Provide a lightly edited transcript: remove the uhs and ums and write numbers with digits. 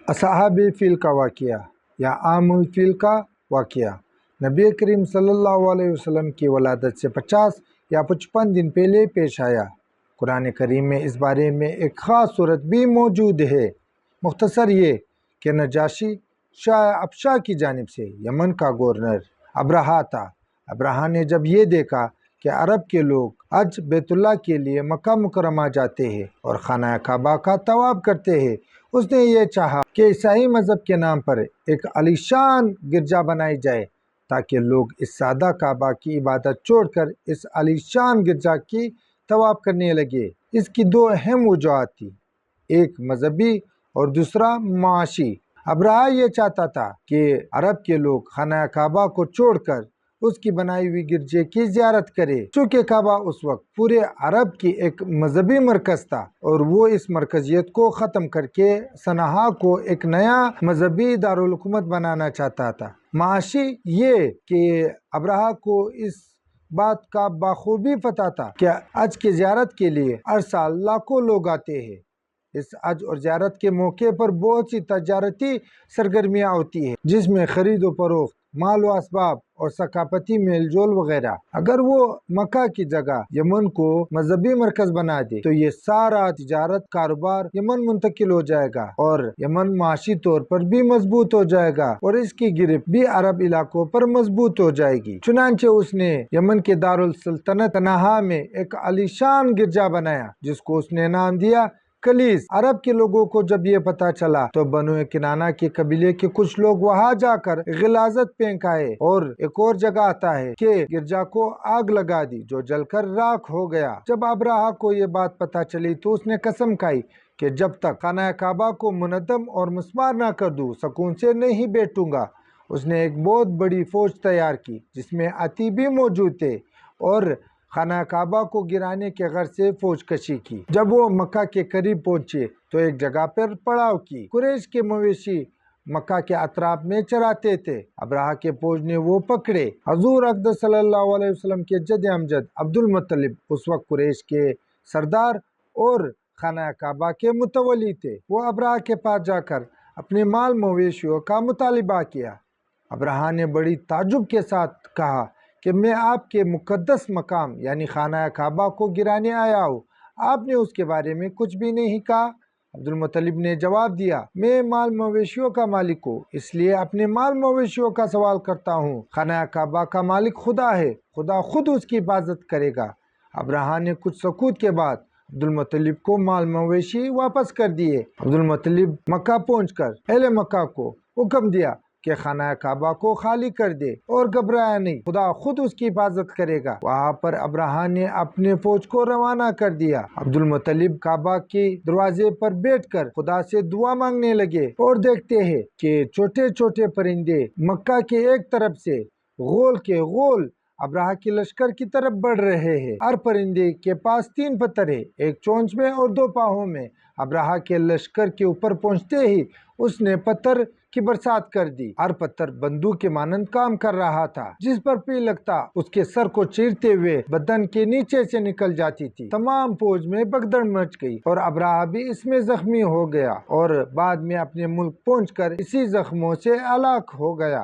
اصحاب فیل کا واقعہ یا عام الفیل کا واقعہ نبی کریم صلی اللہ علیہ وسلم کی ولادت سے 50 یا 55 دن پہلے پیش آیا۔ قرآن کریم میں اس بارے میں ایک خاص صورت بھی موجود ہے۔ مختصر یہ کہ نجاشی شاہ ابشا کی جانب سے یمن کا گورنر ابرہا تھا۔ ابرہا نے جب یہ دیکھا کہ عرب کے لوگ حج بیت اللہ کے لیے مکہ مکرمہ جاتے ہیں اور خانہ کعبہ کا طواف کرتے ہیں، اس نے یہ چاہا کہ عیسائی مذہب کے نام پر ایک عالیشان گرجا بنائی جائے تاکہ لوگ اس سادہ کعبہ کی عبادت چھوڑ کر اس عالیشان گرجا کی طواف کرنے لگے۔ اس کی دو اہم وجوہات تھیں، ایک مذہبی اور دوسرا معاشی۔ ابرہا یہ چاہتا تھا کہ عرب کے لوگ خانہ کعبہ کو چھوڑ کر اس کی بنائی ہوئی گرجے کی زیارت کرے، چونکہ کعبہ اس وقت پورے عرب کی ایک مذہبی مرکز تھا اور وہ اس مرکزیت کو ختم کر کے صنعاء کو ایک نیا مذہبی دارالحکومت بنانا چاہتا تھا۔ معاشی یہ کہ ابرہا کو اس بات کا بخوبی پتہ تھا کہ حج کی زیارت کے لیے ہر سال لاکھوں لوگ آتے ہیں۔ اس حج اور زیارت کے موقع پر بہت سی تجارتی سرگرمیاں ہوتی ہیں، جس میں خرید و فروخت، مال و اسباب اور ثقافتی میل جول وغیرہ۔ اگر وہ مکہ کی جگہ یمن کو مذہبی مرکز بنا دے تو یہ سارا تجارت کاروبار یمن منتقل ہو جائے گا اور یمن معاشی طور پر بھی مضبوط ہو جائے گا اور اس کی گرفت بھی عرب علاقوں پر مضبوط ہو جائے گی۔ چنانچہ اس نے یمن کے دارالسلطنت صنعاء میں ایک عالیشان گرجا بنایا جس کو اس نے نام دیا کلیس۔ عرب کے لوگوں کو جب یہ پتا چلا تو بنو کنانہ کے قبیلے کے کچھ لوگ وہاں جا کر غلاظت پھینک آئے اور ایک اور جگہ آتا ہے کہ گرجا کو آگ لگا دی جو جل کر راکھ ہو گیا۔ جب ابرہا کو یہ بات پتا چلی تو اس نے قسم کھائی کہ جب تک خانہ کعبہ کو منہدم اور مسمار نہ کر دوں سکون سے نہیں بیٹھوں گا۔ اس نے ایک بہت بڑی فوج تیار کی جس میں ہاتھی بھی موجود تھے اور خانہ کعبہ کو گرانے کے غرض سے فوج کشی کی۔ جب وہ مکہ کے قریب پہنچے تو ایک جگہ پر پڑاؤ کی۔ قریش کے مویشی مکہ کے اطراف میں چراتے تھے۔ ابرہا کے فوج نے وہ پکڑے۔ حضور اقدس صلی اللہ علیہ وسلم کے جد امجد عبد المطلب اس وقت قریش کے سردار اور خانہ کعبہ کے متولی تھے۔ وہ ابرہا کے پاس جا کر اپنے مال مویشیوں کا مطالبہ کیا۔ ابرہا نے بڑی تعجب کے ساتھ کہا کہ میں آپ کے مقدس مقام یعنی خانہ کعبہ کو گرانے آیا ہوں، آپ نے اس کے بارے میں کچھ بھی نہیں کہا۔ عبد المطلب نے جواب دیا، میں مال مویشیوں کا مالک ہوں، اس لیے اپنے مال مویشیوں کا سوال کرتا ہوں۔ خانہ کعبہ کا مالک خدا ہے، خدا خود اس کی حفاظت کرے گا۔ ابرہا نے کچھ سکوت کے بعد عبد المطلب کو مال مویشی واپس کر دیے۔ عبد المطلب مکہ پہنچ کر اہل مکہ کو حکم دیا کہ خانہ کعبہ کو خالی کر دے اور گھبرایا نہیں، خدا خود اس کی حفاظت کرے گا۔ وہاں پر ابرہا نے اپنے فوج کو روانہ کر دیا۔ عبد المطلب کعبہ کے دروازے پر بیٹھ کر خدا سے دعا مانگنے لگے اور دیکھتے ہیں کہ چھوٹے چھوٹے پرندے مکہ کے ایک طرف سے غول کے غول ابرہا کی لشکر کی طرف بڑھ رہے ہیں۔ ہر پرندے کے پاس 3 پتھر ہیں، ایک چونچ میں اور 2 پاؤں میں۔ ابرہا کے لشکر کے اوپر پہنچتے ہی اس نے پتھر کی برسات کر دی۔ ہر پتھر بندوق کے مانند کام کر رہا تھا، جس پر پی لگتا اس کے سر کو چیرتے ہوئے بدن کے نیچے سے نکل جاتی تھی۔ تمام فوج میں بھگدڑ مچ گئی اور ابرہا بھی اس میں زخمی ہو گیا اور بعد میں اپنے ملک پہنچ کر اسی زخموں سے ہلاک ہو گیا۔